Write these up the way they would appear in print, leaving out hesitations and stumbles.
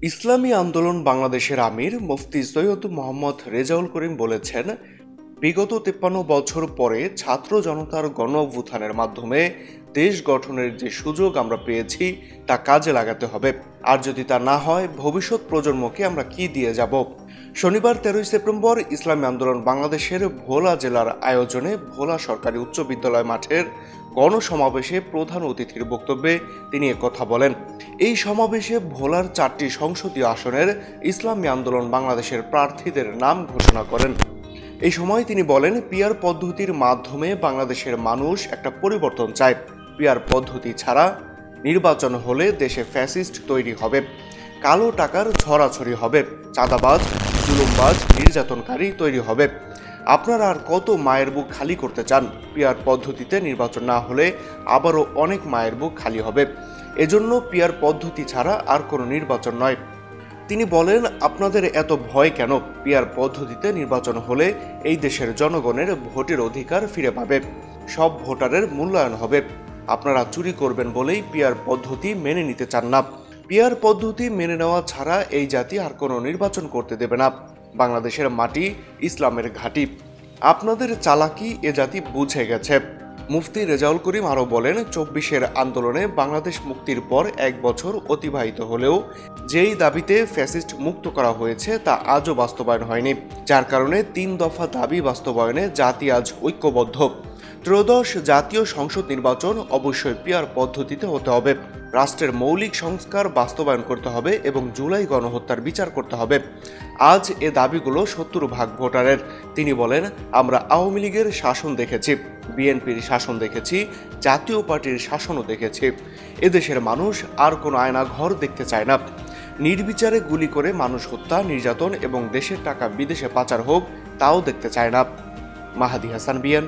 ইসলামী আন্দোলন বাংলাদেশের আমির মুফতি সৈয়দ মোহাম্মদ রেজাউল করিম বলেছেন, বিগত ৫৩ বছর পরে ছাত্র জনতার গণ অভ্যুত্থানের মাধ্যমে দেশ গঠনের যে সুযোগ আমরা পেয়েছি তা কাজে লাগাতে হবে। আর যদি তা না হয়, ভবিষ্যৎ প্রজন্মকে আমরা কি দিয়ে যাব। শনিবার ১৩ সেপ্টেম্বর ইসলামী আন্দোলন বাংলাদেশের ভোলা জেলার আয়োজনে ভোলা সরকারি উচ্চ বিদ্যালয় মাঠের গণসমাবেশে প্রধান অতিথির বক্তব্যে তিনি একথা বলেন। এই সমাবেশে ভোলার ৪টি সংসদীয় আসনের ইসলামী আন্দোলন বাংলাদেশের প্রার্থীদের নাম ঘোষণা করেন। এই সময় তিনি বলেন, পিআর পদ্ধতির মাধ্যমে বাংলাদেশের মানুষ একটা পরিবর্তন চায়। পিআর পদ্ধতি ছাড়া নির্বাচন হলে দেশে ফ্যাসিস্ট তৈরি হবে, কালো টাকার ছড়াছড়ি হবে, চাঁদাবাজ, জুলুমবাজ, নির্যাতনকারী তৈরি হবে। আপনারা আর কত মায়ের বুক খালি করতে চান? পিআর পদ্ধতিতে নির্বাচন না হলে আবারও অনেক মায়ের বুক খালি হবে। এজন্য পিআর পদ্ধতি ছাড়া আর কোনো নির্বাচন নয়। তিনি বলেন, আপনাদের এত ভয় কেন? পিআর পদ্ধতিতে নির্বাচন হলে এই দেশের জনগণের ভোটের অধিকার ফিরে পাবে, সব ভোটারের মূল্যায়ন হবে। আপনারা চুরি করবেন বলেই পিআর পদ্ধতি মেনে নিতে চান না। পিআর পদ্ধতি মেনে নেওয়া ছাড়া এই জাতি আর কোনো নির্বাচন করতে দেবে না। বাংলাদেশের মাটি ইসলামের ঘাঁটি। আপনাদের চালাকি এ জাতি বুঝে গেছে। মুফতি রেজাউল করিম আরও বলেন, ২৪-এর আন্দোলনে বাংলাদেশ মুক্তির পর ১ বছর অতিবাহিত হলেও যেই দাবিতে ফ্যাসিস্ট মুক্ত করা হয়েছে তা আজও বাস্তবায়ন হয়নি, যার কারণে ৩ দফা দাবি বাস্তবায়নে জাতি আজ ঐক্যবদ্ধ। ত্রয়োদশ জাতীয় সংসদ নির্বাচন অবশ্যই পিআর পদ্ধতিতে হতে হবে। রাষ্ট্রের মৌলিক সংস্কার বাস্তবায়ন করতে হবে এবং জুলাই গণহত্যার বিচার করতে হবে। আজ এ দাবিগুলো ৭০% ভোটারের। তিনি বলেন, আমরা আওয়ামী লীগের শাসন দেখেছি, বিএনপির শাসন দেখেছি, জাতীয় পার্টির শাসনও দেখেছি। এদেশের মানুষ আর কোনো আয়না ঘর দেখতে চায় না। নির্বিচারে গুলি করে মানুষ হত্যা, নির্যাতন এবং দেশের টাকা বিদেশে পাচার হোক তাও দেখতে চায় না। মাহাদি হাসান বিয়ান,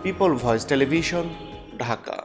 পিপল ভয়েস টেলিভিশন, ঢাকা।